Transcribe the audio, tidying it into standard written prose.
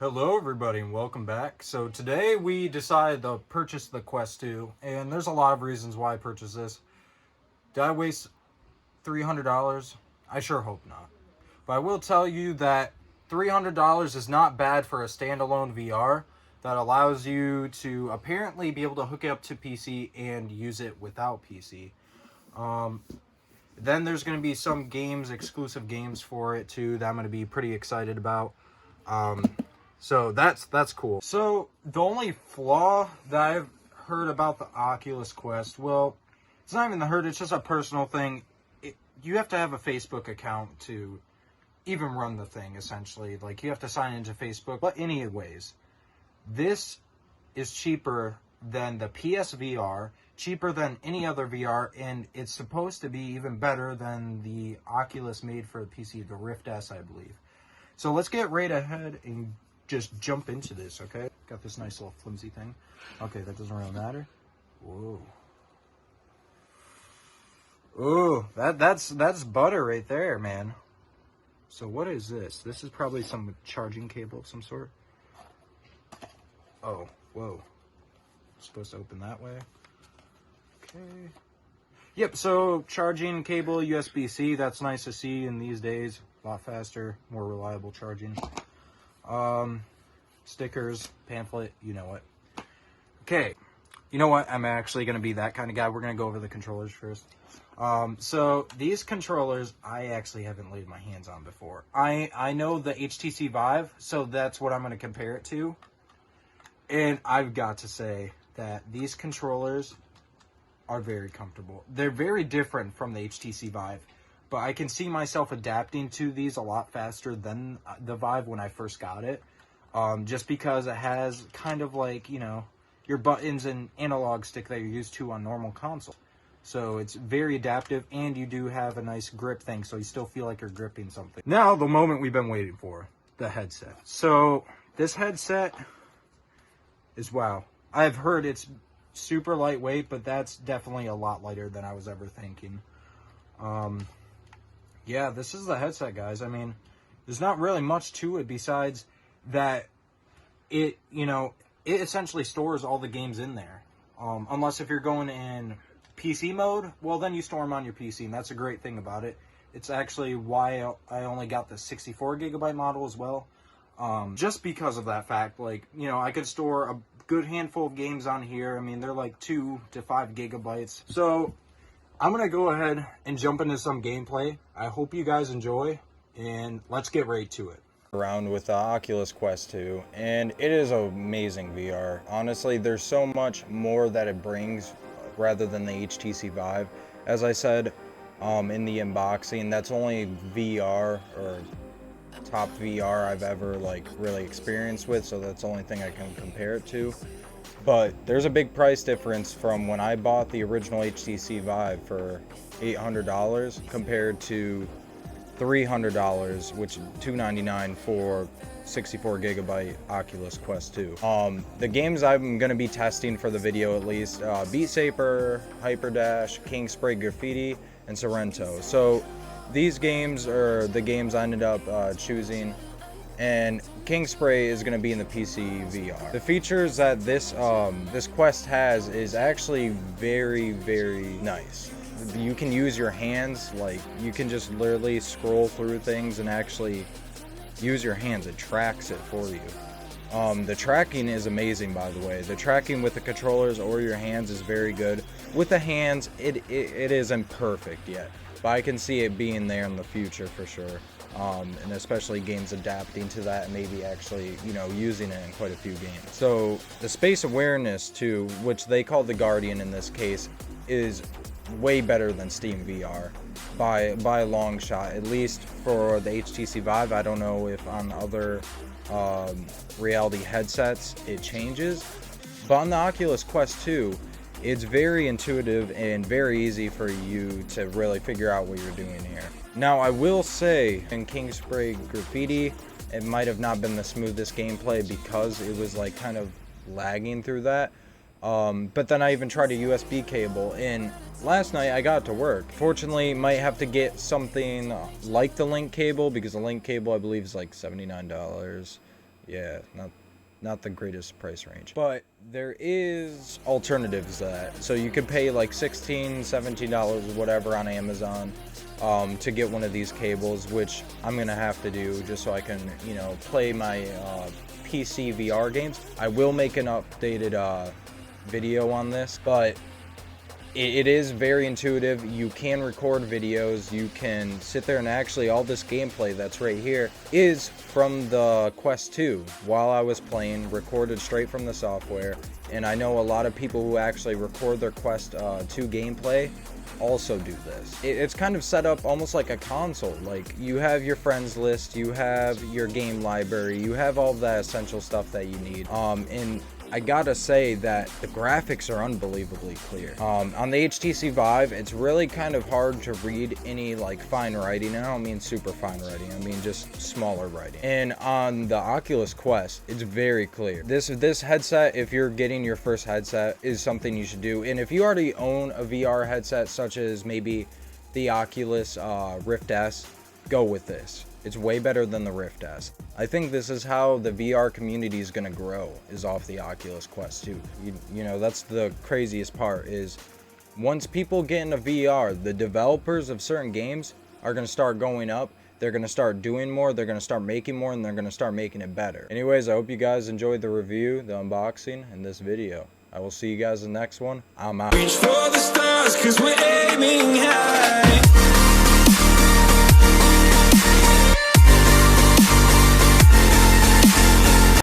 Hello everybody and welcome back. So today we decided to purchase the Quest 2 and there's a lot of reasons why I purchased this. Did I waste $300? I sure hope not. But I will tell you that $300 is not bad for a standalone VR that allows you to apparently be able to hook it up to PC and use it without PC. Then there's going to be some games, exclusive games for it too, that I'm going to be pretty excited about. So that's cool. So the only flaw that I've heard about the Oculus Quest, well, it's not even the hurt, it's just a personal thing. You have to have a Facebook account to even run the thing, essentially. Like, you have to sign into Facebook. But anyways, this is cheaper than the PSVR, cheaper than any other VR, and it's supposed to be even better than the Oculus made for the PC, the Rift S, I believe. So let's get right ahead and just jump into this, okay? Got this nice little flimsy thing. Okay, that doesn't really matter. Whoa. Ooh, that's butter right there, man. So what is this? This is probably some charging cable of some sort. Oh, whoa. Supposed to open that way. Okay. Yep, so charging cable, USB-C, that's nice to see in these days. A lot faster, more reliable charging. Stickers, pamphlet, you know what. Okay, you know what? I'm actually going to be that kind of guy. We're going to go over the controllers first. So these controllers, I actually haven't laid my hands on before. I know the HTC Vive, so that's what I'm going to compare it to. And I've got to say that these controllers are very comfortable. They're very different from the HTC Vive, but I can see myself adapting to these a lot faster than the Vive when I first got it. Just because it has kind of like, you know, your buttons and analog stick that you're used to on normal console. So it's very adaptive, and you do have a nice grip thing, so you still feel like you're gripping something. Now, the moment we've been waiting for, the headset. So this headset is, wow. I've heard it's super lightweight, but that's definitely a lot lighter than I was ever thinking. Yeah, this is the headset, guys. I mean, there's not really much to it besides that it, you know, it essentially stores all the games in there. Unless if you're going in PC mode, well, then you store them on your PC, and that's a great thing about it. It's actually why I only got the 64 gigabyte model as well. Just because of that fact, like, you know, I could store a good handful of games on here. I mean, they're like 2 to 5 gigabytes. So I'm going to go ahead and jump into some gameplay. I hope you guys enjoy, and let's get right to it. Around with the Oculus Quest 2, and it is amazing VR. Honestly, there's so much more that it brings rather than the HTC Vive. As I said in the unboxing, that's only VR or top VR I've ever like really experienced with, so that's the only thing I can compare it to. But there's a big price difference from when I bought the original HTC Vive for $800 compared to $300, which is $299 for 64 gigabyte Oculus Quest 2. The games I'm going to be testing for the video, at least, Beat Saber, Hyperdash, King Spray Graffiti, and Sorrento. So these games are the games I ended up choosing, and King Spray is going to be in the PC VR. The features that this Quest has is actually very, very nice. You can use your hands, like you can just literally scroll through things and actually use your hands. It tracks it for you. The tracking is amazing, by the way. The tracking with the controllers or your hands is very good. With the hands, it isn't perfect yet, but I can see it being there in the future for sure. And especially games adapting to that and maybe actually, you know, using it in quite a few games. So the space awareness too, which they call the Guardian in this case, is way better than Steam VR by a long shot, at least for the HTC Vive. I don't know if on other reality headsets it changes, but on the Oculus Quest 2 it's very intuitive and very easy for you to really figure out what you're doing here. Now I will say in King Spray Graffiti it might have not been the smoothest gameplay because it was like kind of lagging through that. But then I even tried a USB cable, and last night I got it to work. Fortunately, might have to get something like the link cable, because the link cable I believe is like $79. yeah, not the greatest price range. But there is alternatives to that. So you could pay like $16, $17, whatever on Amazon to get one of these cables, which I'm gonna have to do just so I can, you know, play my PC VR games. I will make an updated video on this, but it is very intuitive. You can record videos, you can sit there, and actually all this gameplay that's right here is from the Quest 2 while I was playing, recorded straight from the software. And I know a lot of people who actually record their Quest 2 gameplay also do this. It's kind of set up almost like a console. Like, you have your friends list, you have your game library, you have all that essential stuff that you need. And I gotta say that the graphics are unbelievably clear. On the HTC Vive, it's really kind of hard to read any like fine writing. And I don't mean super fine writing, I mean just smaller writing. And on the Oculus Quest, it's very clear. This headset, if you're getting your first headset, is something you should do. And if you already own a VR headset, such as maybe the Oculus Rift S, go with this. It's way better than the Rift S. I think this is how the VR community is gonna grow, is off the Oculus Quest 2. You know, that's the craziest part, is once people get into VR, the developers of certain games are gonna start going up. They're gonna start doing more, they're gonna start making more, and they're gonna start making it better. Anyways, I hope you guys enjoyed the review, the unboxing, and this video. I will see you guys in the next one. I'm out. Reach for the stars, 'cause we're aiming high.